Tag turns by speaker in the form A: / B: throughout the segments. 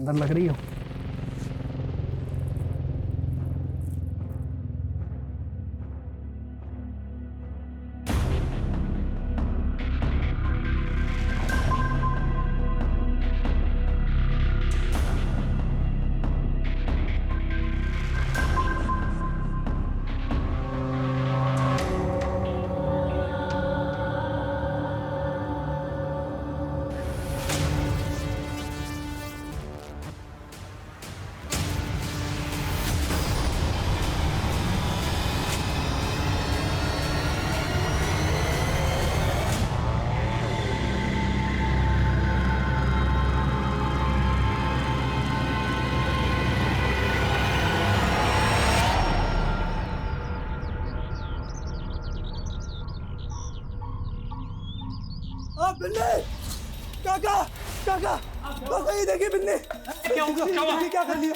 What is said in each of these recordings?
A: अंदर लग रही हो।
B: बिल्ली, काका काका काका ये देखिए बिल्ली।
C: क्या हुआ? क्या हुआ?
B: क्या कर लिया?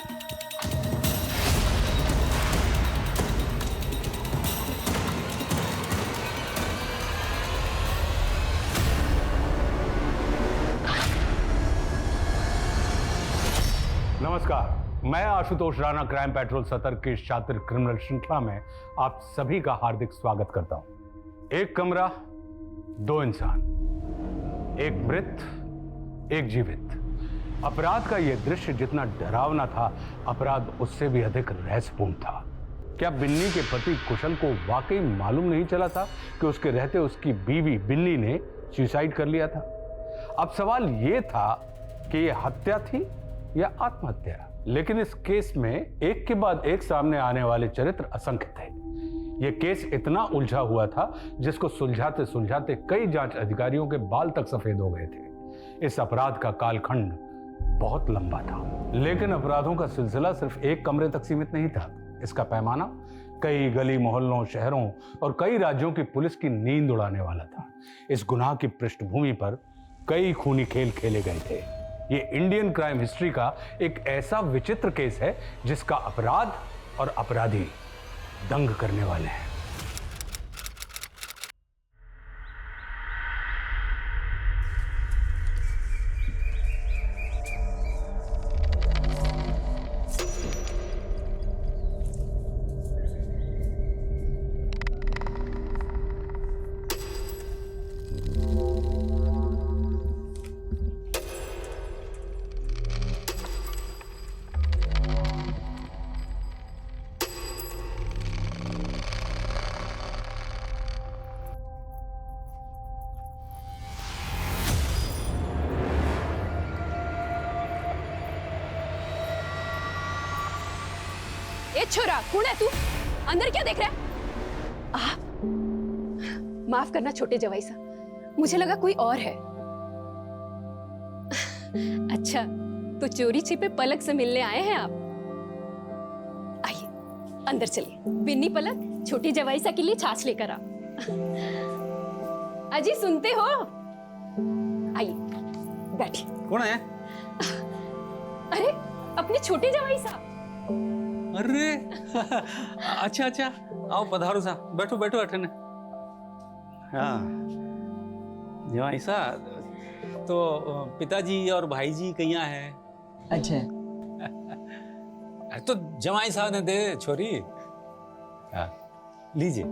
D: नमस्कार, मैं आशुतोष राणा क्राइम पेट्रोल सतर्क की शातिर क्रिमिनल श्रृंखला में आप सभी का हार्दिक स्वागत करता हूं। एक कमरा, दो इंसान, एक मृत, एक जीवित। अपराध का यह दृश्य जितना डरावना था, अपराध उससे भी अधिक रहस्यपूर्ण था। क्या बिन्नी के पति कुशल को वाकई मालूम नहीं चला था कि उसके रहते उसकी बीवी बिन्नी ने सुसाइड कर लिया था? अब सवाल यह था कि यह हत्या थी या आत्महत्या। लेकिन इस केस में एक के बाद एक सामने आने वाले चरित्र असंख्य थे। यह केस इतना उलझा हुआ था जिसको सुलझाते सुलझाते कई जांच अधिकारियों के बाल तक सफेद हो गए थे। इस अपराध का कालखंड बहुत लंबा था, लेकिन अपराधों का सिलसिला सिर्फ एक कमरे तक सीमित नहीं था। इसका पैमाना कई गली मोहल्लों, शहरों और कई राज्यों की पुलिस की नींद उड़ाने वाला था। इस गुनाह की पृष्ठभूमि पर कई खूनी खेल खेले गए थे। ये इंडियन क्राइम हिस्ट्री का एक ऐसा विचित्र केस है जिसका अपराध और अपराधी दंग करने वाले हैं।
E: ए छोरा, कौन है तू? अंदर क्या देख रहा है? माफ करना छोटे जवाई सा, मुझे लगा कोई और है। अच्छा, तो चोरी छिपे पलक से मिलने आए हैं आप? आइए अंदर चलिए। बिन्नी पलक छोटी जवाई सा के लिए छाछ लेकर आ। अजी सुनते हो? आइए बैठिए।
C: कौन है?
E: अरे अपने छोटे जवाई साहब।
C: अरे अच्छा अच्छा, आओ पधारो सा, बैठो बैठो अठने। हाँ जवाई सा, तो पिताजी और भाई जी कहाँ है?
F: अच्छा
C: तो जवाई साहब ने दे छोरी। हाँ लीजिए।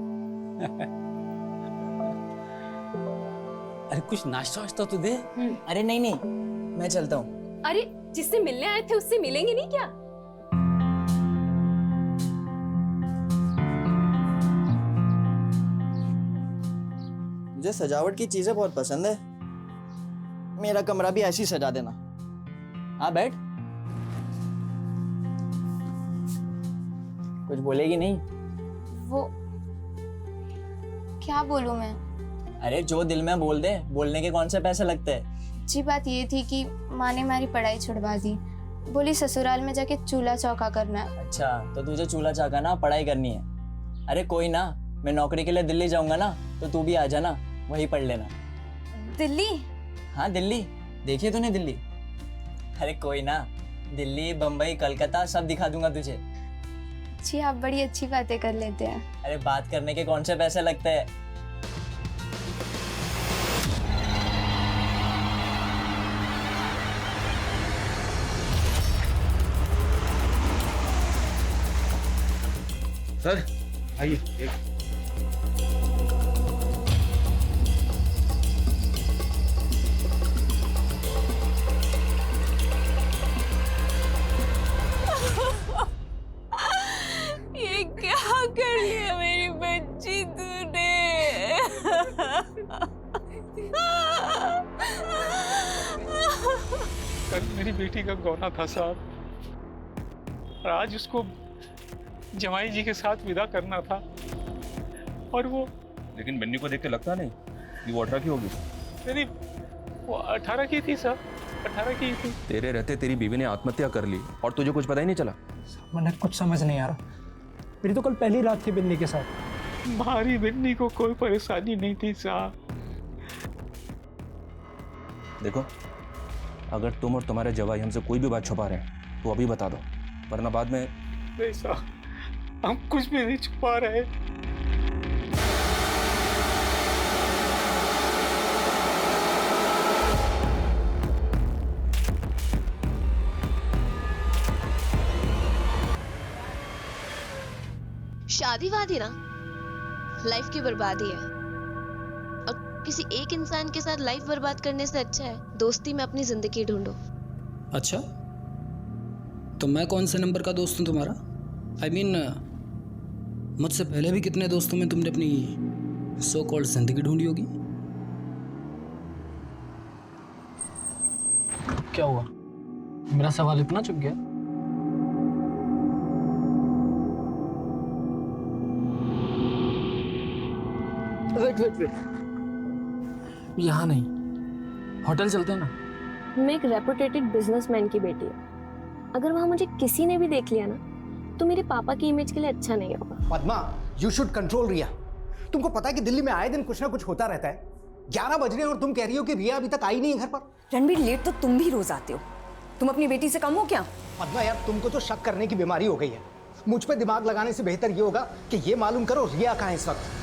C: अरे कुछ नाश्ता वाश्ता तो दे।
F: अरे नहीं नहीं, मैं चलता हूँ।
E: अरे जिससे मिलने आए थे उससे मिलेंगे नहीं क्या?
F: मुझे सजावट की चीजें बहुत पसंद है। मेरा कमरा भी ऐसी सजा देना। हाँ बैठ। कुछ बोलेगी नहीं?
G: वो क्या बोलूं मैं?
F: अरे जो दिल में बोल दे, बोलने के कौन से पैसे लगते हैं।
G: अच्छी बात ये थी कि माँ ने हमारी पढ़ाई छुड़वा दी। बोली ससुराल में जाके चूल्हा चौका करना है।
F: अच्छा तो तुझे चूल्हा चाका ना पढ़ाई करनी है। अरे कोई ना, मैं नौकरी के लिए दिल्ली जाऊंगा ना, तो तू भी आ जाना, वहीं पढ़ लेना।
G: दिल्ली?
F: हाँ दिल्ली, देखिए तूने दिल्ली? अरे कोई ना, दिल्ली, बम्बई, कलकत्ता सब दिखा दूंगा तुझे।
G: जी आप बड़ी अच्छी बातें कर लेते हैं।
F: अरे बात करने के कौन से पैसे लगते हैं।
A: सर आइए एक
H: ये क्या कर लिया मेरी बच्ची तूने?
I: कल मेरी बेटी का गौना था साहब, और आज उसको जमाई जी के साथ विदा करना था, और वो
A: लेकिन बन्नी को देख के लगता नहीं कि वो 18 की होगी।
I: नहीं, वो 18 की थी साहब, 18 की थी।
A: तेरे रहते तेरी बीवी ने आत्महत्या कर ली और तुझे कुछ पता ही नहीं चला।
B: मैंने कुछ समझ नहीं आ रहा, मेरी तो कल पहली रात थी बिन्नी के साथ।
I: हमारी बन्नी को कोई परेशानी नहीं थी साहब।
A: देखो, अगर तुम और तुम्हारे जवाई हमसे कोई भी बात छुपा रहे हैं तो अभी बता दो, वरना बाद में।
I: नहीं साहब, हम कुछ भी नहीं छुपा रहे।
H: शादी वादी ना लाइफ की बर्बादी है, और किसी एक इंसान के साथ लाइफ बर्बाद करने से अच्छा है दोस्ती में अपनी जिंदगी ढूंढो।
J: अच्छा, तो मैं कौन से नंबर का दोस्त हूँ तुम्हारा? I mean, मुझसे पहले भी कितने दोस्तों में तुमने अपनी सो कॉल्ड जिंदगी ढूंढी होगी।
B: क्या हुआ, मेरा सवाल इतना चुप गया? वेट, यहाँ नहीं, होटल चलते हैं ना।
K: मैं एक रेपुटेटेड बिजनेसमैन की बेटी हूँ, अगर वहाँ मुझे किसी ने भी देख लिया ना तो मेरे पापा की इमेज के लिए अच्छा नहीं होगा।
L: पद्मा, यू शुड कंट्रोल रिया। तुमको पता है कि दिल्ली में आए दिन कुछ ना कुछ होता रहता है। 11 बज रहे हैं और तुम कह रही हो कि रिया अभी तक आई नहीं है घर पर।
M: रणबीर, लेट तो तुम भी रोज आते हो, तुम अपनी बेटी से कम हो क्या?
L: पद्मा यार, तुमको तो शक करने की बीमारी हो गई है। मुझ पर दिमाग लगाने से बेहतर ये होगा कि ये मालूम करो रिया कहाँ है इस वक्त।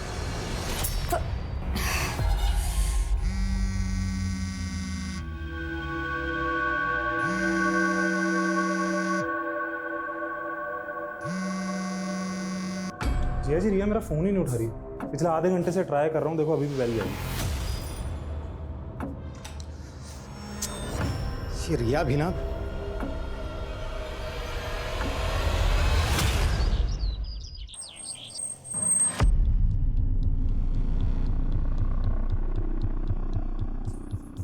N: जिया जी, रिया मेरा फ़ोन ही नहीं उठा रही। पिछले आधे घंटे से ट्राई कर रहा हूँ, देखो अभी भी वैली आई।
L: ये रिया भी ना,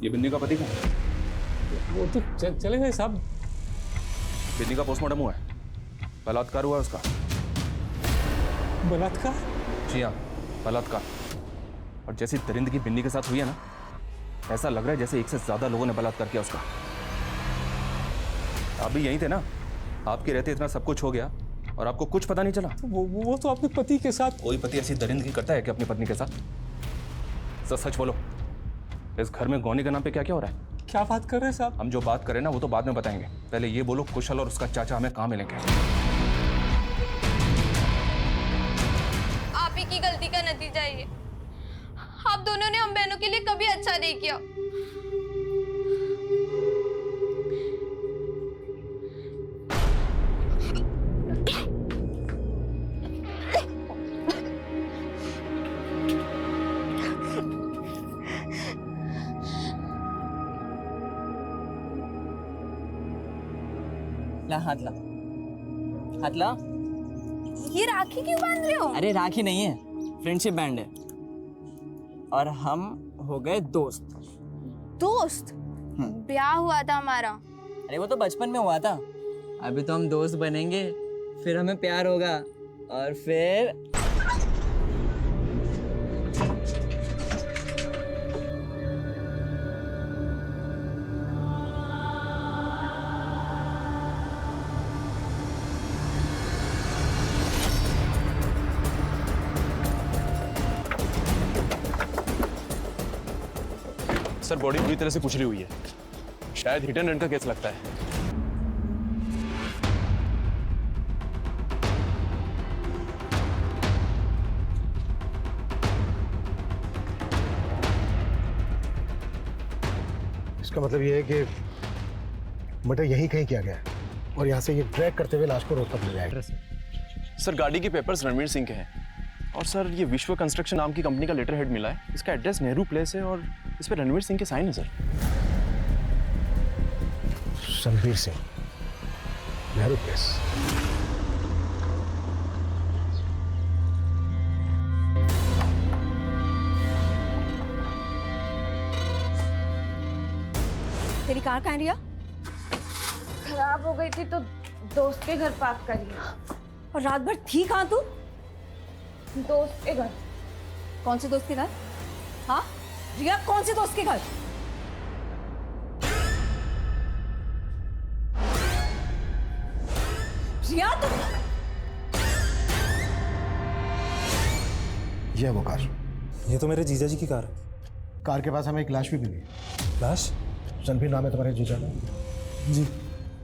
A: ये बिन्नी का पति कौन?
C: वो तो चले गए साहब।
A: बिन्नी का पोस्टमार्टम हुआ है, बलात्कार हुआ है उसका।
C: बलात्कार?
A: जी हाँ, बलात्कार। और जैसी दरिंदगी बिन्नी के साथ हुई है ना, ऐसा लग रहा है जैसे एक से ज्यादा लोगों ने बलात्कार किया उसका। आप भी यहीं थे ना, आपके रहते इतना सब कुछ हो गया और आपको कुछ पता नहीं चला।
C: वो तो अपने पति के साथ।
A: कोई पति ऐसी दरिंदगी करता है कि अपनी पत्नी के साथ? सच बोलो, इस घर में गौनी के नाम पे क्या क्या हो रहा है?
C: क्या बात कर रहे हैं साहब?
A: हम जो बात करें ना वो तो बाद में बताएंगे, पहले ये बोलो कुशल और उसका चाचा हमें कहाँ मिलेंगे?
H: आप ही की गलती का नतीजा ये, आप दोनों ने हम बहनों के लिए कभी अच्छा नहीं किया।
F: ला हाथ ला, हाथ ला।
H: ये राखी क्यों बांध रहे हो?
F: अरे राखी नहीं है, फ्रेंडशिप बैंड है, और हम हो गए दोस्त।
G: दोस्त? ब्याह हुआ था हमारा।
F: अरे वो तो बचपन में हुआ था, अभी तो हम दोस्त बनेंगे, फिर हमें प्यार होगा, और फिर
A: सर, बॉडी पूरी तरह से कुचली हुई है, शायद हिट एंड रन का केस लगता है।
L: इसका मतलब ये है कि मर्डर यहीं कहीं किया गया है और यहाँ से ये ड्रैग करते हुए लाश को रोड तक ले जाएगा।
O: सर गाड़ी के पेपर्स रणवीर सिंह के हैं और सर ये विश्व कंस्ट्रक्शन नाम की कंपनी का लेटर हेड मिला है। इसका एड्रेस नेहरू प्लेस है और इस पर रणवीर सिंह के साइन है सर।
L: रणवीर सिंह, नेहरू प्लेस।
M: तेरी कार कहाँ रिया?
K: खराब हो गई थी तो दोस्त के घर पार्क करी।
M: और रात भर थी कहाँ तू?
K: दोस्त के घर।
M: कौन से दोस्त के घर? हाँ रिया, कौन से दोस्त के घर? रिया तू
L: ये है वो कार।
N: ये तो मेरे जीजा जी की कार है।
L: कार के पास हमें एक लाश भी मिली है।
N: लाश?
L: रणवीर नाम है तुम्हारे जीजा का?
N: जी,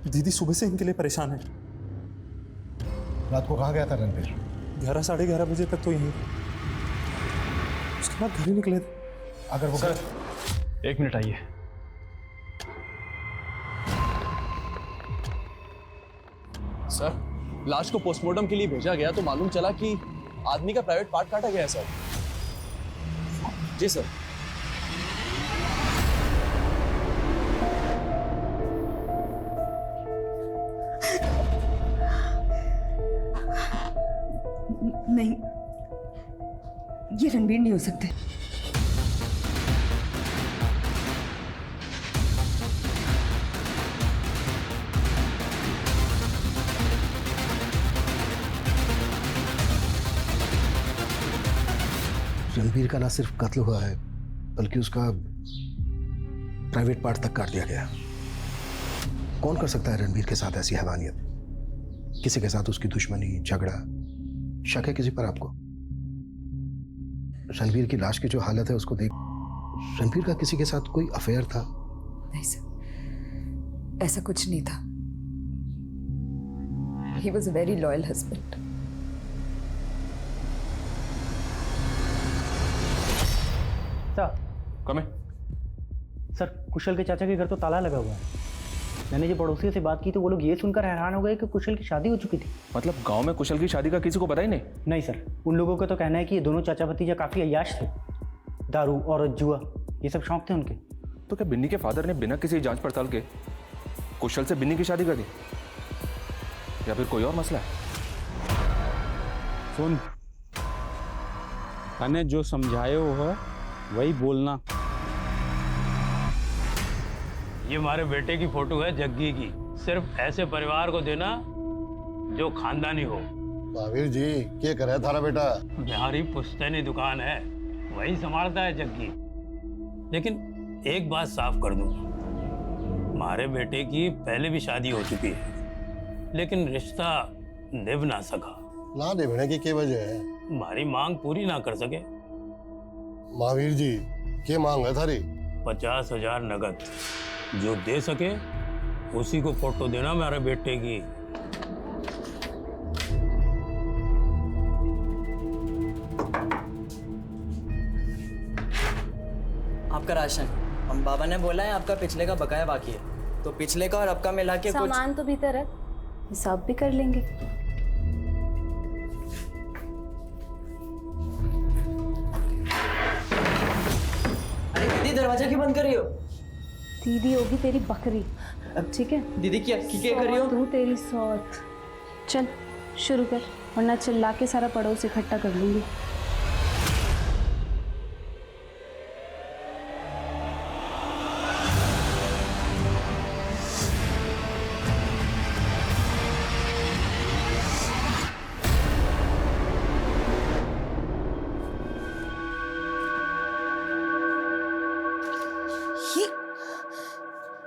N: दीदी सुबह से इनके लिए परेशान है।
L: रात को कहाँ गया था रणवीर?
N: 11 साढ़े 11 बजे तक तो यहीं था। उसके बाद घर ही निकले थे।
L: अगर वो
O: सर, एक मिनट आइए। सर, लाश को पोस्टमार्टम के लिए भेजा गया तो मालूम चला कि आदमी का प्राइवेट पार्ट काटा गया है सर। जी सर।
M: नहीं, ये रणवीर नहीं हो सकते।
L: रणवीर का ना सिर्फ कत्ल हुआ है बल्कि उसका प्राइवेट पार्ट तक काट दिया गया। कौन कर सकता है रणवीर के साथ ऐसी हैवानियत? किसी के साथ उसकी दुश्मनी, झगड़ा, शक है किसी पर आपको? रणवीर की लाश की जो हालत है उसको देख, रणवीर का किसी के साथ कोई अफेयर था?
M: नहीं सर, ऐसा कुछ नहीं था। He was a very loyal husband.
P: Sir,
A: कम है?
P: सर कुशल के चाचा के घर तो ताला लगा हुआ है। मैंने जो पड़ोसियों से बात की तो वो लोग ये सुनकर हैरान हो गए कि कुशल की शादी हो चुकी थी।
A: मतलब गांव में कुशल की शादी का किसी को पता ही नहीं?
P: नहीं सर, उन लोगों का तो कहना है कि ये दोनों चाचा भतीजा काफी अय्याश थे। दारू और जुआ ये सब शौक थे उनके।
A: तो क्या बिन्नी के फादर ने बिना किसी जांच पड़ताल के कुशल से बिन्नी की शादी कर दी, या फिर कोई और मसला है?
C: सुन, तने जो समझाए हो वही बोलना।
Q: ये हमारे बेटे की फोटो है जग्गी की। सिर्फ ऐसे परिवार को देना जो खानदानी हो।
R: महावीर जी, क्या करे थारा बेटा?
Q: बिहारी पुश्तैनी दुकान है, वही संभालता है जग्गी। लेकिन एक बात साफ कर दूं, हमारे बेटे की पहले भी शादी हो चुकी है, लेकिन रिश्ता निभ ना सका।
R: ना निभने की क्या वजह है?
Q: हमारी मांग पूरी ना कर सके।
R: महावीर जी, क्या मांग है थारी?
Q: 50,000 नगद, जो दे सके उसी को फोटो देना मेरे बेटे की।
F: आपका राशन, हम बाबा ने बोला है आपका पिछले का बकाया बाकी है, तो पिछले का और अब का मिला के कुछ।
K: सामान तो भीतर रख, हिसाब भी कर लेंगे।
F: अरे दीदी, दरवाजा क्यों बंद कर रही हो?
K: दीदी होगी तेरी बकरी, ठीक है?
F: दीदी क्या कर रही हो?
K: तू तेरी सौत। चल शुरू कर, वरना चिल्ला के सारा पड़ोस इकट्ठा कर लूंगी।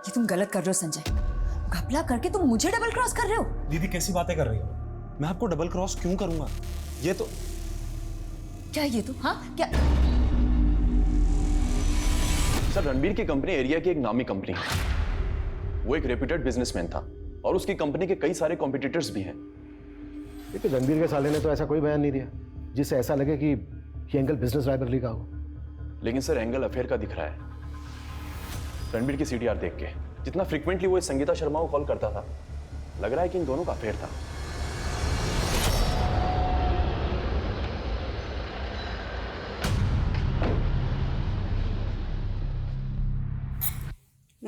M: ये तुम गलत कर रहे हो संजय। घपला करके तुम मुझे डबल क्रॉस कर रहे हो।
N: दीदी कैसी बातें कर रही हो? मैं आपको डबल क्रॉस क्यों करूंगा? ये तो
M: क्या ये तुम? हाँ क्या?
O: सर, रणबीर की कंपनी एरिया की एक नामी कंपनी है। वो एक रेप्यूटेड बिजनेसमैन था और उसकी कंपनी के कई सारे कॉम्पिटिटर्स भी हैं।
L: लेकिन रणबीर के साले ने तो ऐसा कोई बयान नहीं दिया जिससे ऐसा लगे कि ये एंगल बिजनेस राइवलरी का हो।
O: लेकिन सर, एंगल अफेयर का दिख रहा है। रणबीर की सीडीआर देख के जितना फ्रीक्वेंटली वो इस संगीता शर्मा को कॉल करता था, लग रहा है कि इन दोनों का अफेयर था।
L: रणबीर की सीडीआर देख के जितना फ्रीक्वेंटली वो संगीता शर्मा को कॉल करता था, लग रहा है कि इन दोनों का अफेयर था।
O: सर,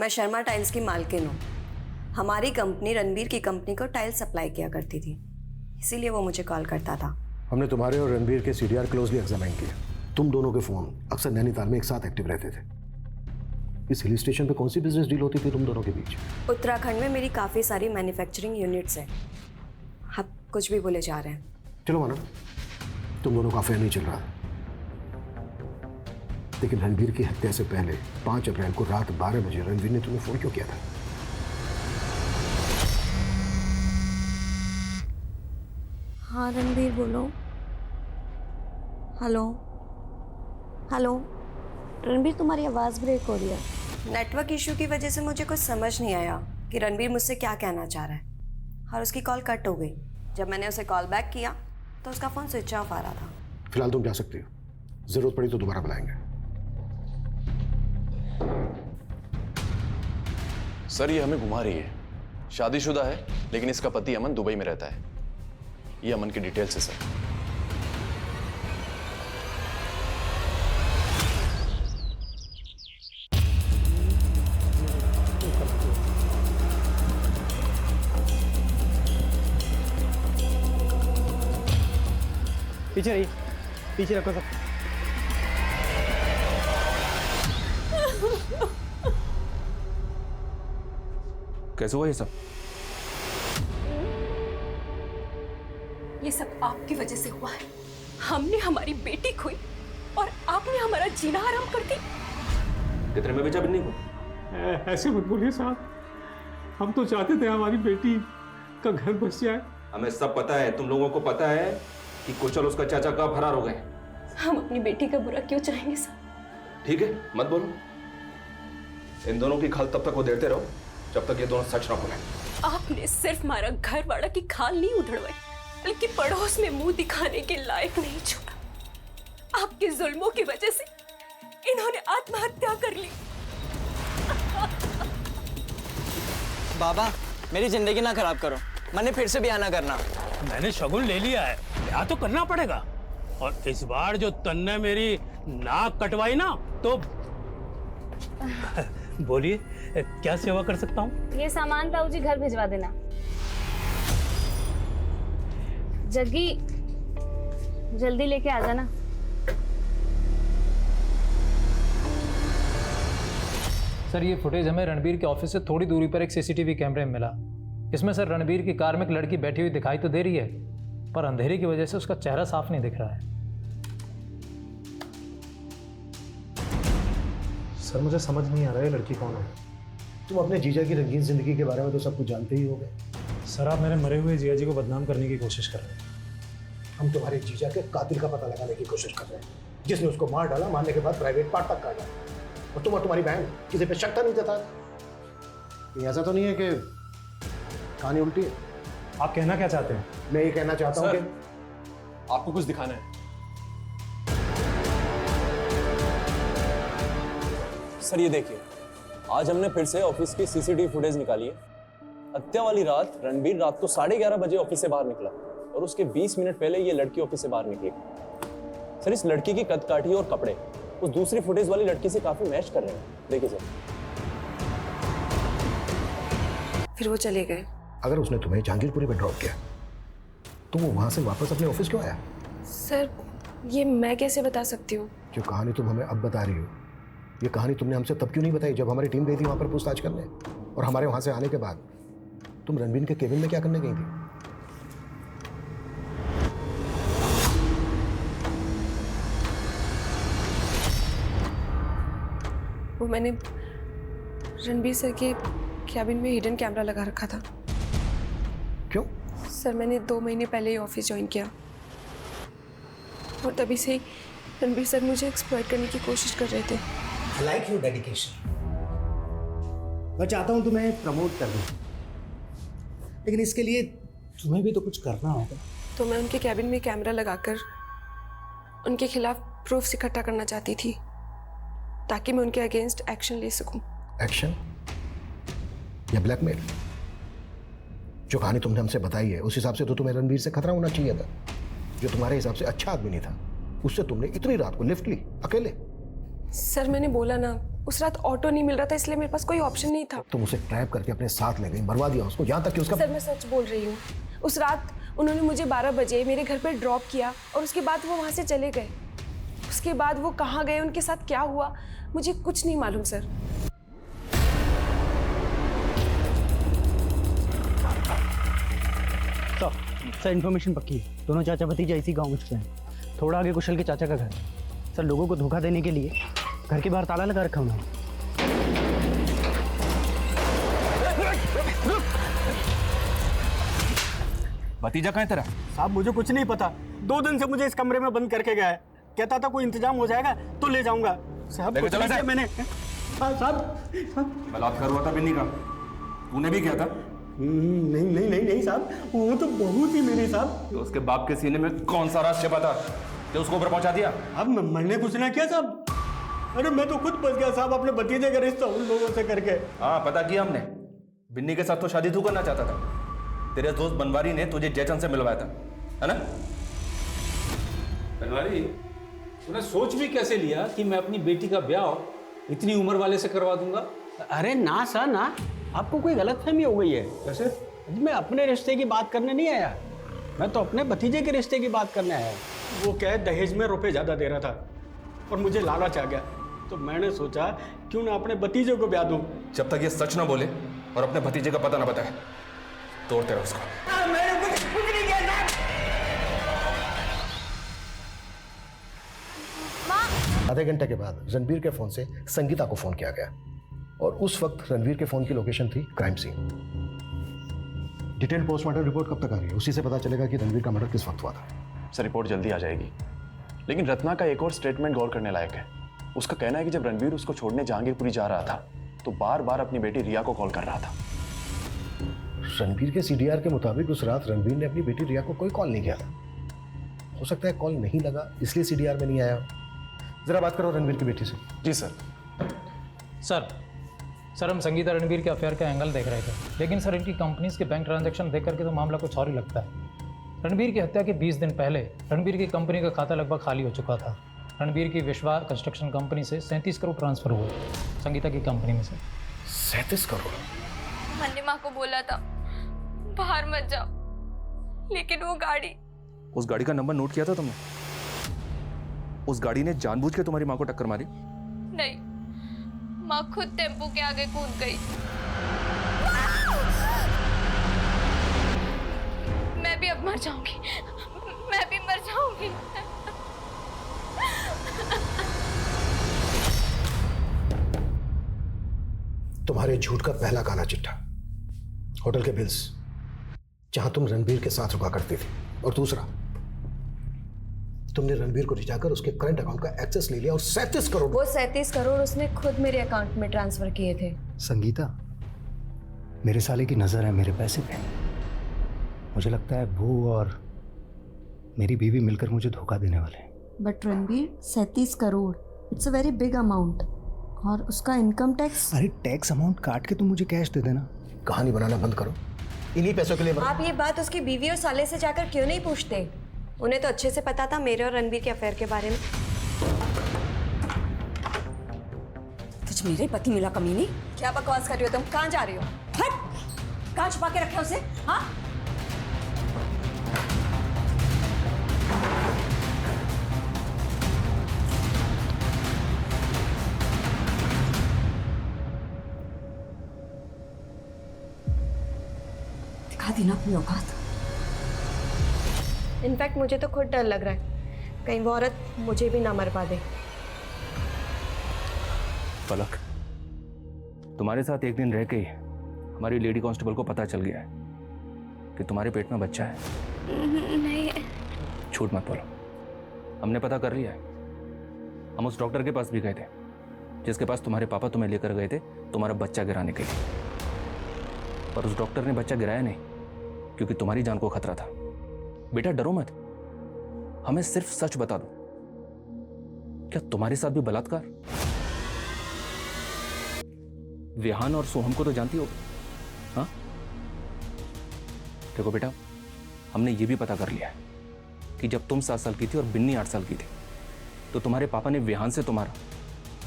S: मैं शर्मा टाइल्स की मालकिन हूँ। हमारी कंपनी रणबीर की कंपनी को टाइल्स सप्लाई किया करती थी, इसीलिए वो मुझे कॉल करता था।
L: हमने तुम्हारे और रणबीर के सीडीआर क्लोजली एग्जामिन किया। तुम दोनों के फोन अक्सर नैनीताल में एक साथ एक्टिव रहते थे। इस हिल स्टेशन पे कौन सी बिजनेस डील होती थी तुम दोनों के बीच?
S: उत्तराखंड में मेरी काफ़ी सारी मैन्युफैक्चरिंग यूनिट्स हैं। आप कुछ भी बोले जा रहे हैं।
L: चलो मानो तुम दोनों का अफेयर नहीं चल रहा, लेकिन रणबीर की हत्या से पहले 5 अप्रैल को रात 12 बजे रणबीर ने तुम्हें फोन क्यों किया था?
S: हाँ रणबीर बोलो। Hello hello.
K: रणबीर तुम्हारी आवाज़ ब्रेक हो रही है।
S: नेटवर्क इशू की वजह से मुझे कुछ समझ नहीं आया कि रणबीर मुझसे क्या कहना चाह रहा है, और उसकी कॉल कट हो गई। जब मैंने उसे कॉल बैक किया तो उसका फ़ोन स्विच ऑफ आ रहा था।
L: फिलहाल तुम जा सकती हो, जरूरत पड़ी तो दोबारा बुलाएंगे।
O: सर ये हमें घुमा रही है, शादीशुदा है लेकिन इसका पति अमन दुबई में रहता है। ये अमन की डिटेल्स है सर।
P: पीछे रहिए, पीछे रखो सब।
A: कैसे हुआ ये सब?
E: ये सब आपकी वजह से हुआ है। हमने हमारी बेटी खोई और आपने हमारा जीना हराम कर दी।
A: कितने में बेचा बिन्नी को?
I: ऐसे मत बोलिए साहब, हम तो चाहते थे हमारी बेटी का घर बस जाए।
A: हमें सब पता है, तुम लोगों को पता है कि कुशल उसका चाचा कब फरार हो गए।
E: हम अपनी बेटी का बुरा क्यों चाहेंगे सर?
A: ठीक है, मत बोलो। इन दोनों की खाल तब तक वो देते रहो जब तक ये दोनों सच ना बोले।
E: आपने सिर्फ हमारा घर वाला की खाल नहीं उधड़वाई, बल्कि पड़ोस में मुंह दिखाने के लायक नहीं छोड़ा। आपके जुल्मों की वजह से इन्होंने आत्महत्या कर ली।
F: बाबा मेरी जिंदगी ना खराब करो, मैंने फिर से ब्याह ना करना।
Q: मैंने शगुन ले लिया है, ब्याह तो करना पड़ेगा। और इस बार जो तन्ने मेरी नाक कटवाई ना, तो बोलिए क्या सेवा कर सकता हूँ?
K: ये सामान ताऊ जी घर भिजवा देना। जग्गी जल्दी लेके आ जाना।
T: सर ये फुटेज हमें रणबीर के ऑफिस से थोड़ी दूरी पर एक सीसीटीवी कैमरे में मिला। इसमें सर रणबीर की कार में एक लड़की बैठी हुई दिखाई तो दे रही है, पर अंधेरे की वजह से उसका चेहरा साफ नहीं दिख रहा है।
N: सर मुझे समझ नहीं आ रहा है लड़की कौन है।
L: तुम अपने जीजा की रंगीन जिंदगी के बारे में तो सब कुछ जानते ही होगे।
N: सर आप मेरे मरे हुए जीजा जी को बदनाम करने की कोशिश कर रहे हैं।
L: हम तुम्हारे जीजा के कातिल का पता लगाने की कोशिश कर रहे हैं, जिसने उसको मार डाला, मारने के बाद प्राइवेट पार्ट तक काटा। और तुम और तुम्हारी बहन किसी पे शक नहीं देता। ऐसा तो नहीं है कि कहानी उल्टी है?
N: आप कहना क्या चाहते हैं?
L: मैं ये कहना चाहता हूँ कि
O: आपको कुछ दिखाना है। सर ये देखिए, आज हमने फिर से ऑफिस की सीसीटीवी फुटेज निकाली है। हत्या वाली रात रणबीर रात को 11:30 बजे ऑफिस से बाहर निकला और उसके 20 मिनट पहले ये लड़की ऑफिस से बाहर निकली। सर इस लड़की की कद काठी और कपड़े उस दूसरी फुटेज वाली लड़की से काफी मैच कर रहे हैं। देखिए सर।
S: फिर वो चले गए।
L: अगर उसने तुम्हें जहांगीरपुरी में ड्रॉप किया तो वो वहां से वापस अपने ऑफिस क्यों आया?
E: सर ये मैं कैसे बता सकती हूँ?
L: जो कहानी तुम हमें अब बता रही हो, ये कहानी तुमने हमसे तब क्यों नहीं बताई जब हमारी टीम गई थी वहां पर पूछताछ करने? और हमारे वहां से आने के बाद तुम रणबीर के केबिन में क्या करने गई थी?
E: वो मैंने रणबीर सर के कैबिन में हिडन कैमरा लगा रखा था।
L: क्यों?
E: सर मैंने 2 महीने पहले ही ऑफिस ज्वाइन किया और तभी से ही रणबीर सर मुझे एक्सप्लॉइट करने की कोशिश कर रहे थे।
L: I like your dedication. मैं चाहता हूं तुम्हें प्रमोट कर दूं, लेकिन इसके लिए तुम्हें भी तो कुछ करना होगा।
E: तो मैं उनके कैबिन में कैमरा लगाकर उनके खिलाफ प्रूफ्स इकट्ठा करना चाहती थी ताकि मैं उनके अगेंस्ट एक्शन ले सकूं।
L: एक्शन या ब्लैकमेल? जो कहानी तुमने हमसे बताई है उस हिसाब से तो तुम्हें रणबीर से खतरा होना चाहिए था। जो तुम्हारे हिसाब से अच्छा आदमी नहीं था, उससे तुमने इतनी रात को लिफ्ट ली अकेले।
E: सर मैंने बोला ना, उस रात ऑटो नहीं मिल रहा था, इसलिए मेरे पास कोई ऑप्शन नहीं था।
L: तुम उसे ट्रैप करके अपने साथ ले गई, मरवा दिया उसको, यहाँ तक कि उसका।
E: सर मैं सच बोल रही हूँ। उस रात उन्होंने मुझे 12 बजे मेरे घर पे ड्रॉप किया और उसके बाद वो वहाँ से चले गए। उसके बाद वो कहाँ गए, उनके साथ क्या हुआ, मुझे कुछ नहीं मालूम सर।
P: सर इन्फॉर्मेशन पक्की है, दोनों चाचा भतीजा इसी गांव में छुपे हैं। थोड़ा आगे कुशल के चाचा का घर है। सर लोगों को धोखा देने के लिए घर के बाहर ताला लगा रखा उन्होंने।
A: भतीजा कहाँ है तेरा?
P: साहब मुझे कुछ नहीं पता, 2 दिन से मुझे इस कमरे में बंद करके गया है। कहता था कोई इंतजाम हो जाएगा तो ले जाऊंगा। साहब कुछ नहीं किया मैंने। साहब
A: बलात्कार हुआ था बिन्नी का, तूने भी किया था?
P: नहीं नहीं नहीं नहीं साहब, वो तो बहू थी मेरी साहब।
A: तो उसके बाप के सीने में कौन सा राज छिपा था जो उसको ऊपर पहुंचा दिया?
P: अब मैंने कुछ ना किया साहब। अरे मैं तो खुद फंस गया साहब अपने भतीजे का रिश्ता उन लोगों से करके।
A: हाँ पता किया हमने, बिन्नी के साथ तो शादी तू करना चाहता था, तेरे दोस्त बनवारी ने तुझे जयचंद से मिलवाया था, है ना?
C: बनवारी, तूने सोच भी कैसे लिया कि मैं अपनी बेटी का ब्याह इतनी उम्र वाले से करवा दूंगा?
P: अरे ना सर ना, आपको कोई गलतफहमी हो गई है।
C: कैसे?
P: मैं अपने रिश्ते की बात करने नहीं आया, मैं तो अपने भतीजे के रिश्ते की बात करने आया। वो क्या है, दहेज में रुपए ज्यादा दे रहा था और मुझे लालच आ गया, तो मैंने सोचा क्यों ना अपने भतीजे को ब्याह दूं।
A: जब तक ये सच ना बोले और अपने भतीजे का पता ना बताए, तोड़ते रहो उसको।
P: मैंने कुछ नहीं किया साहब।
L: आधे घंटे के बाद रणबीर के फोन से संगीता को फोन किया गया और उस वक्त रणबीर के फोन की लोकेशन थी crime scene. Detail postmortem report कब तक आ रही है? उसी से पता चलेगा कि रणबीर का मर्डर किस वक्त हुआ था।
O: सर रिपोर्ट जल्दी आ जाएगी, लेकिन रत्ना का एक और स्टेटमेंट गौर करने लायक है। उसका कहना है कि जब रणबीर उसको छोड़ने जहांगीरपुरी जा रहा था तो बार बार अपनी बेटी रिया को कॉल कर रहा था।
L: रणबीर के सीडीआर के मुताबिक उस रात रणबीर ने अपनी बेटी रिया को कोई कॉल नहीं किया था। हो सकता है कॉल नहीं लगा इसलिए सीडीआर में नहीं आया। जरा बात करो रणबीर की बेटी से।
O: जी सर।
T: सर हम संगीता रणबीर के अफेयर का एंगल देख रहे थे, लेकिन सर इनकी कंपनीज के बैंक ट्रांजैक्शन देख करके तो मामला कुछ और ही लगता है। रणबीर की हत्या के 20 दिन पहले रणबीर की कंपनी का खाता लगभग खाली हो चुका था। रणबीर की विश्वा कंस्ट्रक्शन कंपनी से 37 करोड़ ट्रांसफर हुए संगीता की कंपनी में से।
L: 37 करोड़?
E: मैंने माँ को बोला था बाहर मत जाओ, लेकिन वो गाड़ी,
A: उस गाड़ी का नंबर नोट किया था तुमने? उस गाड़ी ने जानबूझ के तुम्हारी माँ को टक्कर मारी?
E: नहीं, माँ खुद टेम्पो के आगे कूद गई। मैं भी अब मर जाऊंगी, मैं भी मर जाऊंगी।
L: तुम्हारे झूठ का पहला काला चिट्ठा, होटल के बिल्स जहां तुम रणबीर के साथ रुका करती थी, और दूसरा तुमने रणबीर को रिझाकर उसके करंट अकाउंट का एक्सेस ले लिया और 37 करोड़।
S: वो 37 करोड़ उसने खुद मेरे अकाउंट में ट्रांसफर किए थे।
P: संगीता, मेरे साले की नजर है मेरे पैसे पे। मुझे लगता है वो और मेरी बीवी मिलकर मुझे धोखा देने वाले हैं।
U: But Ranbir 37 crore, it's a very big amount, और उसका इनकम टैक्स।
P: अरे टैक्स अमाउंट काट के तुम मुझे कैश दे देना।
L: कहानी बनाना बंद करो, इन्हीं पैसों के लिए
S: आप ये बात उसकी बीवी और साले से जाकर क्यों नहीं पूछते? उन्हें तो अच्छे से पता था मेरे और रणबीर के अफेयर के बारे में।
M: तुझ मेरे पति मिला कमीनी?
S: क्या बकवास कर रही हो तुम? कहाँ जा रही हो?
M: हट! कहाँ छुपा के रखे उसे? हाँ? दिखा दी ना अपनी औकात।
S: इनफैक्ट मुझे तो खुद डर लग रहा है, कहीं वो औरत मुझे भी ना मरवा दे।
A: पलक, तुम्हारे साथ एक दिन रह के हमारी लेडी कांस्टेबल को पता चल गया है कि तुम्हारे पेट में बच्चा है।
E: नहीं।
A: झूठ मत बोलो, हमने पता कर लिया है। हम उस डॉक्टर के पास भी गए थे जिसके पास तुम्हारे पापा तुम्हें लेकर गए थे तुम्हारा बच्चा गिराने के लिए, पर उस डॉक्टर ने बच्चा गिराया नहीं क्योंकि तुम्हारी जान को खतरा था। बेटा डरो मत, हमें सिर्फ सच बता दो, क्या तुम्हारे साथ भी बलात्कार? विहान और सोहम को तो जानती हो? हाँ देखो बेटा, हमने ये भी पता कर लिया है कि जब तुम 7 साल की थी और बिन्नी 8 साल की थी तो तुम्हारे पापा ने विहान से तुम्हारा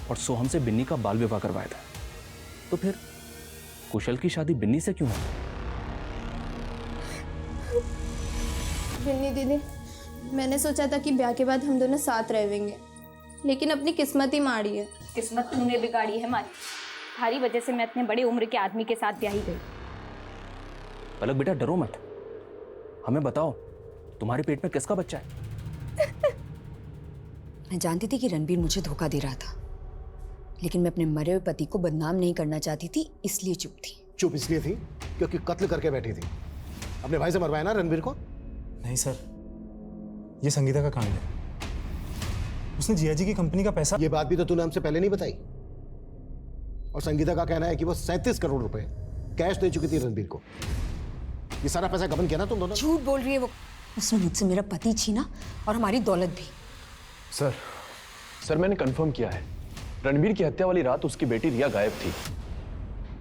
A: और सोहम से बिन्नी का बाल विवाह करवाया था, तो फिर कुशल की शादी बिन्नी से क्यों हुई?
G: बिन्नी दीदी, मैंने सोचा था कि ब्याह के बाद हम दोनों साथ रहेंगे, लेकिन अपनी किस्मत ही माड़ी है।
D: किस्मत तूने बिगाड़ी है मारी। तुम्हारी वजह से मैं इतने बड़े उम्र के आदमी के साथ ब्याही गई।
A: पलक बेटा डरो मत, हमें बताओ तुम्हारे पेट में किसका बच्चा है?
M: मैं जानती थी कि रणबीर मुझे धोखा दे रहा था, लेकिन मैं अपने मरे हुए पति को बदनाम नहीं करना चाहती थी, इसलिए चुप थी।
L: चुप इसलिए थी क्योंकि कत्ल करके बैठी थी। अपने भाई से मरवाया ना रणबीर को?
N: नहीं सर, ये संगीता का कांड है। उसने जिया जी की कंपनी का पैसा।
L: ये बात भी तो तूने हमसे पहले नहीं बताई। और संगीता का कहना है कि वो 37 करोड़ रुपए कैश दे चुकी थी रणबीर को। ये सारा पैसा गबन किया ना तुम दोनों?
M: झूठ बोल रही है वो। उसने मुझसे मेरा पति छीना और हमारी दौलत भी।
O: सर मैंने कंफर्म किया है, रणबीर की हत्या वाली रात उसकी बेटी रिया गायब थी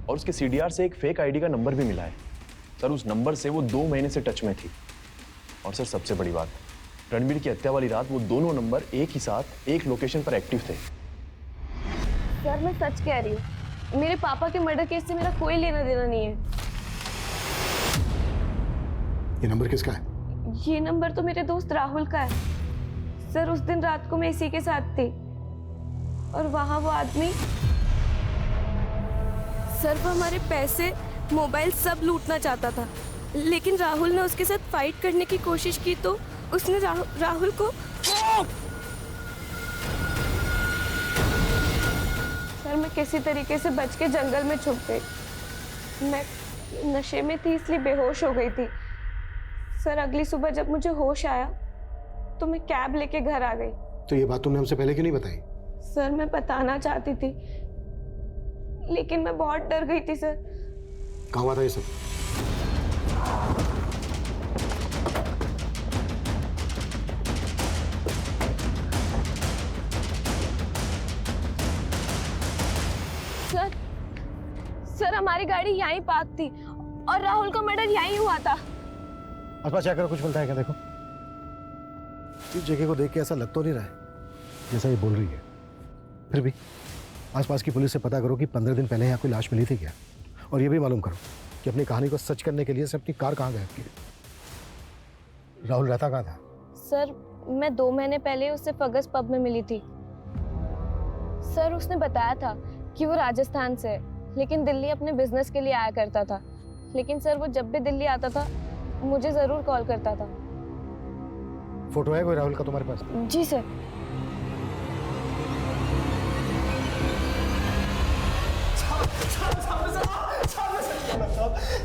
O: और उसके सीडीआर से एक फेक आईडी का नंबर भी मिला है। सर उस नंबर से वो 2 महीने से टच में थी। और सर सबसे बड़ी बात, रणबीर की हत्या वाली रात वो दोनों नंबर एक ही साथ एक लोकेशन पर एक्टिव थे।
K: सर मैं सच कह रही हूँ, मेरे पापा के मर्डर केस से मेरा कोई लेना देना नहीं है।
L: ये नंबर किसका है?
K: ये नंबर तो मेरे दोस्त राहुल का है। सर उस दिन रात को मैं इसी के साथ थी और वहां वो आदमी, सर वो हमारे पैसे, मोबाइल सब लूटना चाहता था, लेकिन राहुल ने उसके साथ फाइट करने की कोशिश की तो उसने राहुल को सर मैं किसी तरीके से बच के जंगल में छुप गई। मैं नशे में थी इसलिए बेहोश हो गई थी। सर अगली सुबह जब मुझे होश आया तो मैं कैब लेके घर आ गई।
L: तो ये बात तुमने हमसे पहले क्यों नहीं बताई?
K: सर मैं बताना चाहती थी लेकिन मैं बहुत डर गई थी सर।
L: कहाँ हुआ था ये सब?
K: सर हमारी गाड़ी यहीं पार्क थी और राहुल का मर्डर यहीं हुआ था।
L: आसपास जाकर कुछ मिलता है क्या? देखो इस जगह को देख के ऐसा लग तो नहीं रहा है जैसा ये बोल रही है। फिर भी आसपास की पुलिस से पता करो कि 15 दिन पहले यहाँ कोई लाश मिली थी क्या, और ये भी मालूम करो कि अपनी कहानी को सच करने के लिए से अपनी कार कहाँ गायब की। राहुल रहता कहाँ था?
K: सर मैं 2 महीने पहले उससे फगस पब में मिली थी। सर उसने बताया था कि वो राजस्थान से है, लेकिन दिल्ली अपने बिजनेस के लिए आया करता था। लेकिन सर वो जब भी दिल्ली आता था मुझे जरूर कॉल करता था।
L: फोटो है कोई राहुल का तुम्हारे पास?
K: जी सर।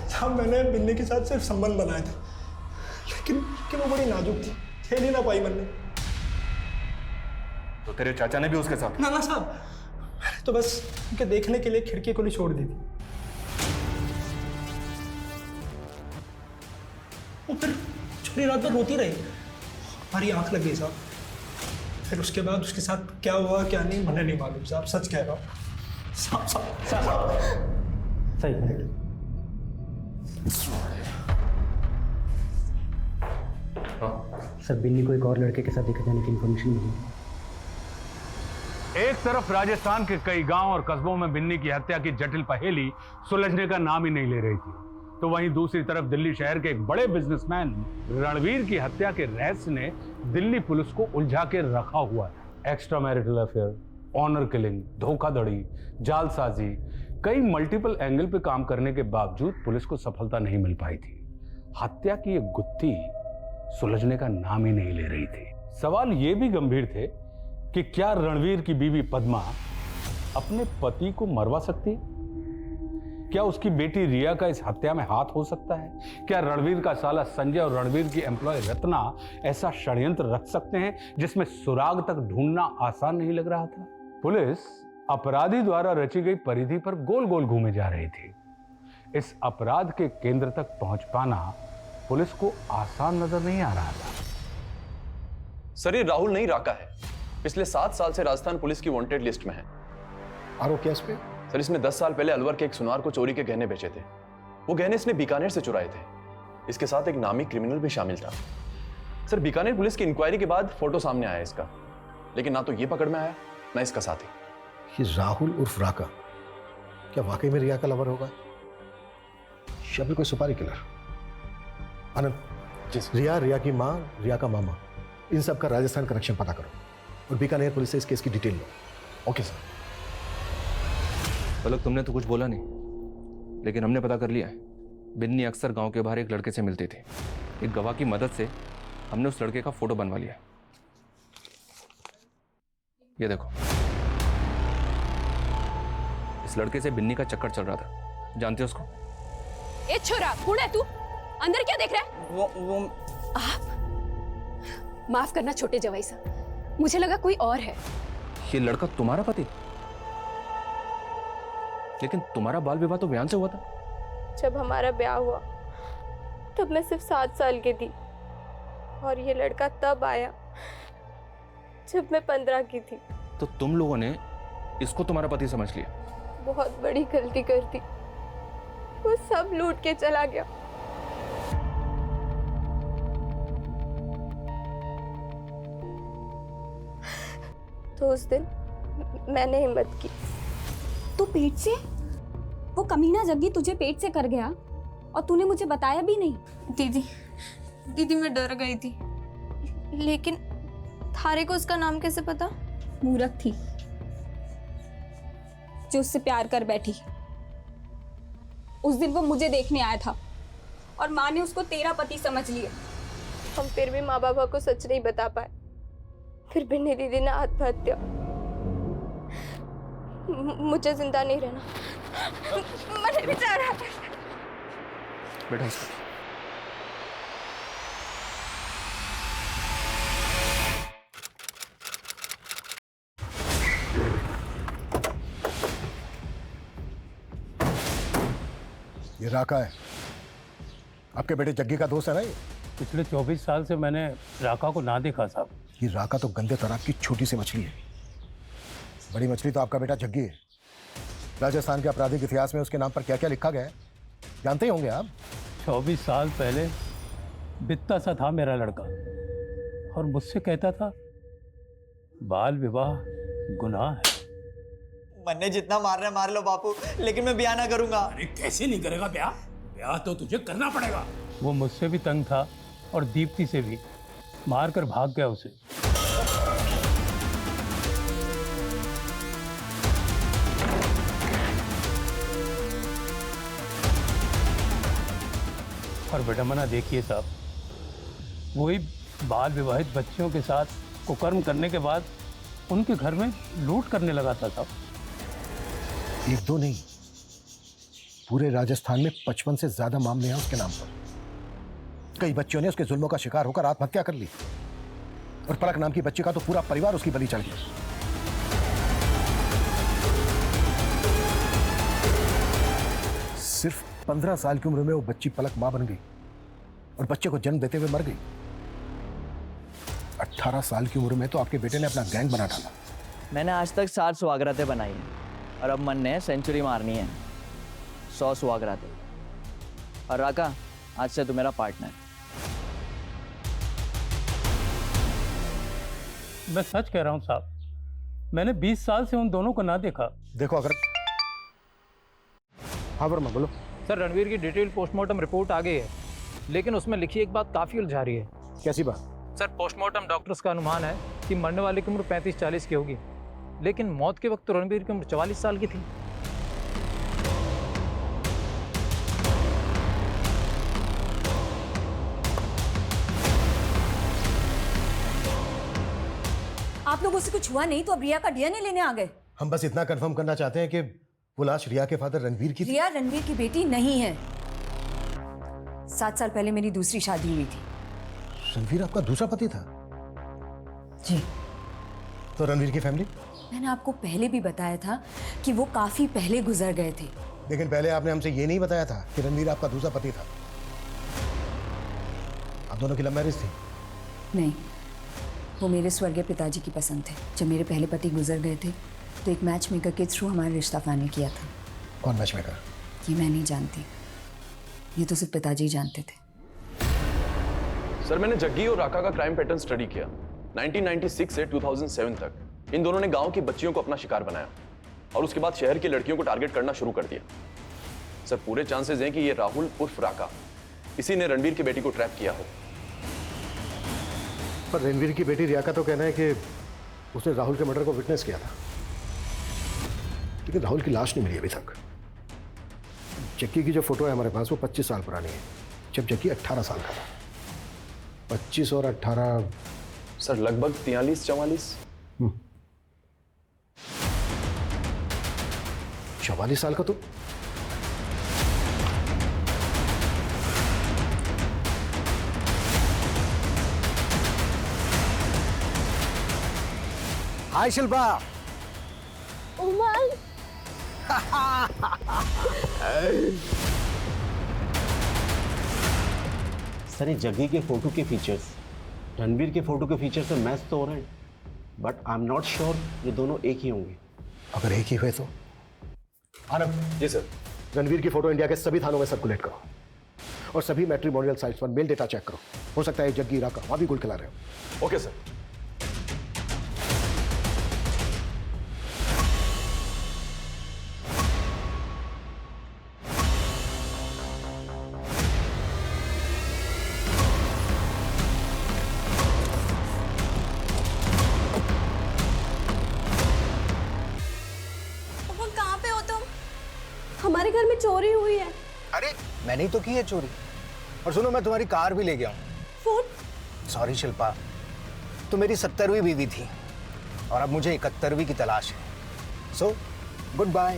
B: साहब मैंने बिन्नी के साथ सिर्फ संबंध बनाए थे, लेकिन वो बड़ी नाजुक थी, खेल ही ना पाई मैंने।
A: तो तेरे चाचा ने भी उसके साथ?
B: ना साहब, मैंने तो बस उनके देखने के लिए खिड़की खुली छोड़ दी थी। वो फिर छोटी रात भर रोती रही, हमारी आंख लग गई साहब। फिर उसके बाद उसके साथ क्या हुआ क्या नहीं मुझे नहीं मालूम साहब, सच कह रहा हूँ साहब। सही
P: सर बिन्नी को एक और लड़के के साथ देखा जाने की इन्फॉर्मेशन मिली।
V: एक तरफ राजस्थान के कई गांव और कस्बों में बिन्नी की हत्या की जटिल पहेली सुलझने का नाम ही नहीं ले रही थी, तो वहीं दूसरी तरफ दिल्ली शहर के एक बड़े बिजनेसमैन रणवीर की हत्या के रहस्य ने दिल्ली पुलिस को उलझा के रखा हुआ है। Extra marital affair, honour killing, धोखाधड़ी, जालसाजी, कई मल्टीपल एंगल पे काम करने के बावजूद पुलिस को सफलता नहीं मिल पाई थी। हत्या की एक गुत्थी सुलझने का नाम ही नहीं ले रही थी। सवाल ये भी गंभीर थे कि क्या रणवीर की बीवी पद्मा अपने पति को मरवा सकती है? क्या उसकी बेटी रिया का इस हत्या में हाथ हो सकता है? क्या रणवीर का साला संजय और रणवीर की एम्प्लॉय रत्ना ऐसा षड्यंत्र रच सकते हैं जिसमें सुराग तक ढूंढना आसान नहीं लग रहा था? पुलिस अपराधी द्वारा रची गई परिधि पर गोल गोल घूमे जा रही थी। इस अपराध के केंद्र तक पहुंच पाना पुलिस को आसान नजर नहीं आ रहा था।
O: सर ये राहुल नहीं राका है, पिछले 7 साल से राजस्थान पुलिस की वांटेड लिस्ट में है।
L: आरोप क्या इस पे?
O: सर इसने 10 साल पहले अलवर के एक सुनार को चोरी के गहने बेचे थे। वो गहने इसने बीकानेर से चुराए थे। इसके साथ एक नामी क्रिमिनल भी शामिल था। सर बीकानेर पुलिस की इंक्वायरी के बाद फोटो सामने आया इसका, लेकिन ना तो ये पकड़ में आया ना इसका साथी।
L: ये राहुल उर्फ राका क्या वाकई में रिया का लवर होगा या फिर कोई सुपारी किलर? आनंद, रिया की माँ, रिया का मामा, इन सब का राजस्थान कनेक्शन पता करो और बीकानेर पुलिस से इस केस की डिटेल लो। Okay sir.
A: पलक, तुमने तो कुछ बोला नहीं, लेकिन हमने पता कर लिया है। बिन्नी अक्सर गांव के बाहर एक लड़के से मिलती थी। एक गवाह की मदद से हमने उस लड़के का फोटो बनवा लिया। ये देखो, इस लड़के से बिन्नी का चक्कर चल रहा था। जानते हो उसको?
E: ए छोरा, कौन है तू? अंदर क्या देख रहा है?
F: वो
E: आप माफ करना छोटे जवाई साहब, मुझे लगा कोई और है।
A: ये लड़का तुम्हारा पति? लेकिन तुम्हारा बाल विवाह तो बयान से हुआ था।
K: जब हमारा ब्याह हुआ तब मैं सिर्फ 7 साल की थी और ये लड़का तब आया जब मैं 15 की थी।
A: तो तुम लोगों ने इसको तुम्हारा पति समझ लिया?
K: बहुत बड़ी गलती कर दी। वो सब लूट के चला गया। तो उस दिन मैंने हिम्मत की।
H: तू पेट से? वो कमीना जग्गी तुझे पेट से कर गया और तूने मुझे बताया भी नहीं।
G: दीदी मैं डर गई थी, लेकिन थारे को उसका नाम कैसे पता?
H: मूर्ख थी जो उससे प्यार कर बैठी। उस दिन वो मुझे देखने आया था और माँ ने उसको तेरा पति समझ लिया।
K: हम फिर भी माँ बाबा को सच नहीं बता पाए। फिर बिन्नी दीदी ने आत्महत्या। मुझे जिंदा नहीं रहना। मरे बेचारा।
A: बेटा इसको
L: ये राका है, आपके बेटे जग्गी का दोस्त है ना? ये
Q: पिछले 24 साल से मैंने राका को ना देखा साहब।
L: ये राका तो गंदे तालाब की छोटी सी मछली है। बड़ी मछली तो आपका बेटा जग्गी है। राजस्थान के आपराधिक इतिहास में उसके नाम पर क्या क्या लिखा गया है जानते ही होंगे आप।
Q: 24 साल पहले बित्ता सा था मेरा लड़का और मुझसे कहता था बाल विवाह गुनाह है।
F: मन्ने जितना मार रहे मार लो बापू, लेकिन मैं ब्याह ना करूंगा।
Q: अरे कैसे नहीं करेगा ब्याह? ब्याह तो तुझे करना पड़ेगा। वो मुझसे भी तंग था और दीप्ति से भी। मार कर भाग गया उसे। और बेटा मना देखिए साहब, वही बाल विवाहित बच्चियों के साथ कुकर्म करने के बाद उनके घर में लूट करने लगा था साहब।
L: एक दो नहीं, पूरे राजस्थान में 55 से ज्यादा मामले हैं उसके नाम पर। कई बच्चों ने उसके जुल्मों का शिकार होकर आत्महत्या कर ली और पलक नाम की बच्ची का तो पूरा परिवार उसकी बलि चढ़ गया। सिर्फ 15 साल की उम्र में वो बच्ची पलक मां बन गई और बच्चे को जन्म देते हुए मर गई। 18 साल की उम्र में तो आपके बेटे ने अपना गैंग बना डाला।
F: मैंने आज तक 60 सुहागरातें बनाई हैं और अब मन ने सेंचुरी मारनी है, 100 सुहागरातें। और राका, आज से तू मेरा पार्टनर।
Q: मैं सच कह रहा हूं साहब, मैंने 20 साल से उन दोनों को ना देखा।
L: देखो अगर हाँ वर्मा बोलो।
T: सर, रणवीर की डिटेल पोस्टमार्टम रिपोर्ट आ गई है, लेकिन उसमें लिखी एक बात काफ़ी उलझा रही है।
L: कैसी बात?
T: सर, पोस्टमार्टम डॉक्टर्स का अनुमान है कि मरने वाले की उम्र 35-40 की होगी, लेकिन मौत के वक्त तो रणवीर की उम्र 44 साल की थी।
M: आप लोगों से कुछ हुआ नहीं तो अब रिया का डीएनए लेने आ गए?
L: हम बस इतना कंफर्म करना चाहते हैं कि वो लाश रिया के फादर रणवीर की थी।
M: रिया रणवीर की बेटी नहीं है। 7 साल पहले मेरी दूसरी शादी हुई थी।
L: रणवीर आपका दूसरा पति था?
M: जी।
L: तो रणवीर की फैमिली?
M: मैंने आपको पहले भी बताया था कि वो काफी पहले गुजर गए थे।
L: लेकिन पहले आपने हमसे ये नहीं बताया था कि रणवीर आपका दूसरा पति था। आप दोनों की लव मैरिज थी?
M: नहीं, वो मेरे स्वर्गीय पिताजी की पसंद थे। जब मेरे पहले पति गुजर गए थे तो एक मैच मेकर के थ्रू हमारा रिश्ता फाइनल किया था।
L: कौन मैच मेकर?
M: ये मैं नहीं जानती, ये तो सिर्फ पिताजी ही जानते थे।
O: सर, मैंने जग्गी और राका का क्राइम पैटर्न स्टडी किया। 1996 से 2007 तक इन दोनों ने गांव की बच्चियों को अपना शिकार बनाया। और उसके बाद शहर की लड़कियों को टारगेट करना शुरू कर दिया। सर पूरे चांसेस हैं कि ये राहुल उर्फ राका इसी ने रणबीर की बेटी को ट्रैप किया हो।
L: पर रणबीर की बेटी रिया का तो कहना है कि उसने राहुल के मर्डर को विटनेस किया था, लेकिन राहुल की लाश नहीं मिली अभी तक। जक्की की जो फोटो है हमारे पास वो 25 साल पुरानी है, जब जक्की 18 साल का था। 25 और 18
O: सर लगभग 43-44।
L: 44 साल का तो हाय शिल्पा।
K: उमंग।
P: सर ये जग्गी के फोटो के फीचर्स रणबीर के फोटो के फीचर से मैच तो हो रहे हैं, but I am not sure ये दोनों एक ही होंगे।
L: अगर एक ही हुए तो आनंद।
O: जी सर।
L: रणबीर की फोटो इंडिया के सभी थानों में सर्कुलेट करो और सभी मैट्रिमोनियल साइट्स पर मेल डेटा चेक करो। हो सकता है जग्गी राका वहां भी गोल खिला रहे हो।
O: Okay sir.
E: हमारे घर में चोरी हुई है।
L: अरे मैंने ही तो की है चोरी। और सुनो, मैं तुम्हारी कार भी ले गया हूँ।
E: फोन?
L: सॉरी शिल्पा, तो मेरी 70वीं बीवी थी और अब मुझे 71वीं की तलाश है। So good bye.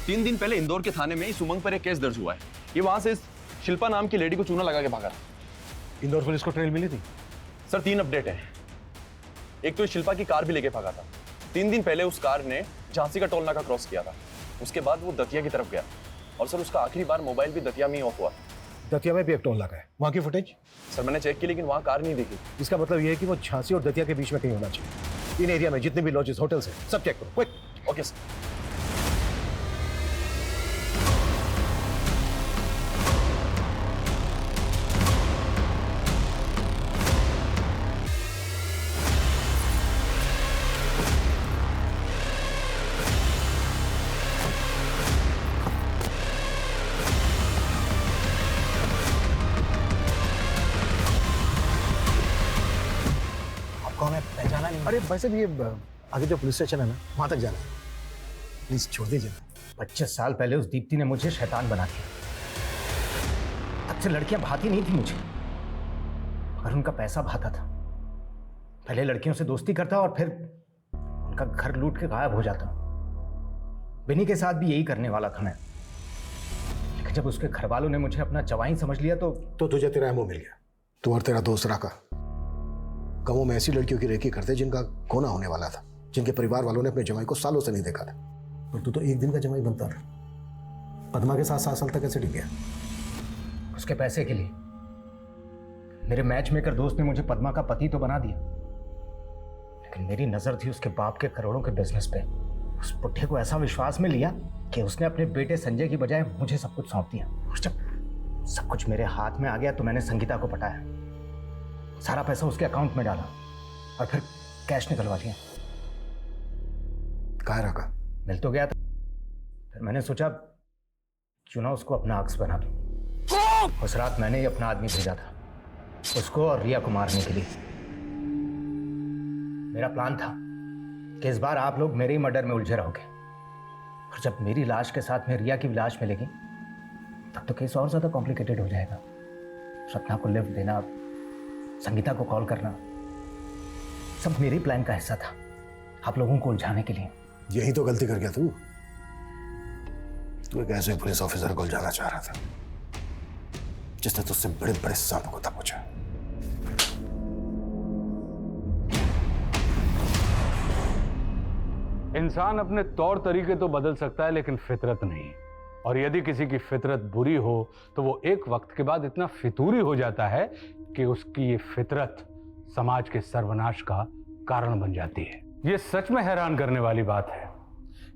O: 3 दिन पहले इंदौर के थाने में इस उमंग पर एक केस दर्ज हुआ है। ये वहां से इस शिल्पा नाम की लेडी को चूना लगा के भागा था।
L: इंदौर पुलिस को ट्रेल मिली थी?
O: सर 3 अपडेट है। एक तो शिल्पा की कार भी लेके भागा था। 3 दिन पहले उस कार ने झांसी का टोल नाका क्रॉस किया था। उसके बाद वो दतिया की तरफ गया और सर उसका आखिरी बार मोबाइल भी दतिया में ही ऑफ हुआ।
L: दतिया में भी एक टोल नाका है, वहां की फुटेज?
O: सर मैंने चेक की लेकिन वहां कार नहीं दिखी।
L: इसका मतलब ये है कि वो झांसी और दतिया के बीच में कहीं होना चाहिए। इन एरिया में जितने भी लॉजेस होटल्स हैं सब चेक करो क्विक।
O: Okay sir.
L: कौन है, पहचाना नहीं? अरे वैसे भी ये आगे जो पुलिस स्टेशन है ना, वहां तक जाना है। प्लीज छोड़ दीजिए।
T: 25 साल पहले उस दीप्ति ने मुझे शैतान बना दिया। तब से लड़कियां भाती नहीं थी मुझे, और उनका पैसा भाता था। पहले लड़कियों से दोस्ती करता और फिर उनका घर लूट के गायब हो जाता। बिनी के साथ भी यही करने वाला था मैं, लेकिन जब उसके घर वालों ने मुझे अपना जवाई समझ लिया तो
L: तुझे तेरा एमओ मिल गया। तू और तेरा दोस्त राका गांवों में ऐसी लड़कियों की रेकी करते जिनका कोना होने वाला था, जिनके परिवार वालों ने अपने जमाई को सालों से नहीं देखा था। और तू तो एक दिन का जमाई बनता रहा। पद्मा के साथ 7 साल तक कैसे टिक गया?
T: उसके पैसे के लिए। मेरे मैच मेकर दोस्त ने मुझे पद्मा का पति तो बना दिया, लेकिन मेरी नजर थी उसके बाप के करोड़ों के बिजनेस पे। उस पुट्ठे को ऐसा विश्वास में लिया कि उसने अपने बेटे संजय की बजाय मुझे सब कुछ सौंप दिया। और जब सब कुछ मेरे हाथ में आ गया तो मैंने संगीता को पटाया, सारा पैसा उसके अकाउंट में डाला और फिर कैश निकलवा लिया।
L: कहाँ रखा?
T: मिल तो गया था, फिर मैंने सोचा क्यों ना उसको अपना अक्स बना दूं। उस रात मैंने ही अपना आदमी भेजा था उसको और रिया को मारने के लिए। मेरा प्लान था कि इस बार आप लोग मेरे ही मर्डर में उलझे रहोगे, और जब मेरी लाश के साथ में रिया की लाश मिलेगी तब तो केस और ज्यादा कॉम्प्लिकेटेड हो जाएगा। सपना को लिफ्ट देना, संगीता को कॉल करना, सब मेरे प्लान का हिस्सा था, आप लोगों को उलझाने के लिए।
L: यही तो गलती कर गया तू। तू एक ऐसे पुलिस ऑफिसर को उलझाना चाह रहा था जिसने तुझसे बड़े बड़े सांपों को दबोचा।
V: इंसान अपने तौर तरीके तो बदल सकता है लेकिन फितरत नहीं। और यदि किसी की फितरत बुरी हो तो वो एक वक्त के बाद इतना फितूरी हो जाता है कि उसकी ये फितरत समाज के सर्वनाश का कारण बन जाती है। ये सच में हैरान करने वाली बात है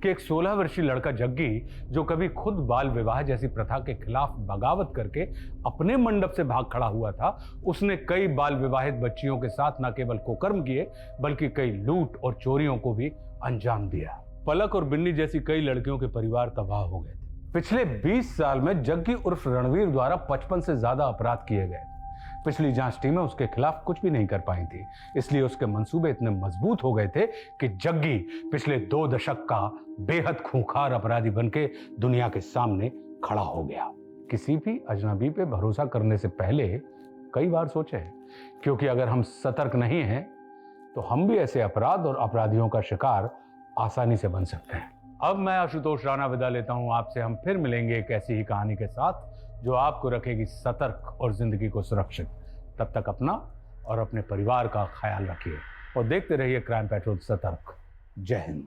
V: कि एक 16 वर्षीय लड़का जग्गी, जो कभी खुद बाल विवाह जैसी प्रथा के खिलाफ बगावत करके अपने मंडप से भाग खड़ा हुआ था, उसने कई बाल विवाहित बच्चियों के साथ न केवल कुकर्म किए बल्कि कई लूट और चोरियों को भी अंजाम दिया। पलक और बिन्नी जैसी कई लड़कियों के परिवार तबाह हो गए थे। पिछले 20 साल में जग्गी उर्फ रणवीर द्वारा 55 से ज्यादा अपराध किए गए। पिछली जांच टीमें उसके खिलाफ कुछ भी नहीं कर पाई थी, इसलिए उसके मंसूबे इतने मजबूत हो गए थे कि जग्गी पिछले 2 दशक का बेहद खूंखार अपराधी बनके दुनिया के सामने खड़ा हो गया। किसी भी अजनबी पे भरोसा करने से पहले कई बार सोचें, क्योंकि अगर हम सतर्क नहीं हैं तो हम भी ऐसे अपराध और अपराधियों का शिकार आसानी से बन सकते हैं। अब मैं आशुतोष राणा विदा लेता हूं आपसे। हम फिर मिलेंगे एक ऐसी ही कहानी के साथ जो आपको रखेगी सतर्क और जिंदगी को सुरक्षित। तब तक अपना और अपने परिवार का ख्याल रखिए और देखते रहिए क्राइम पेट्रोल सतर्क। जय हिंद।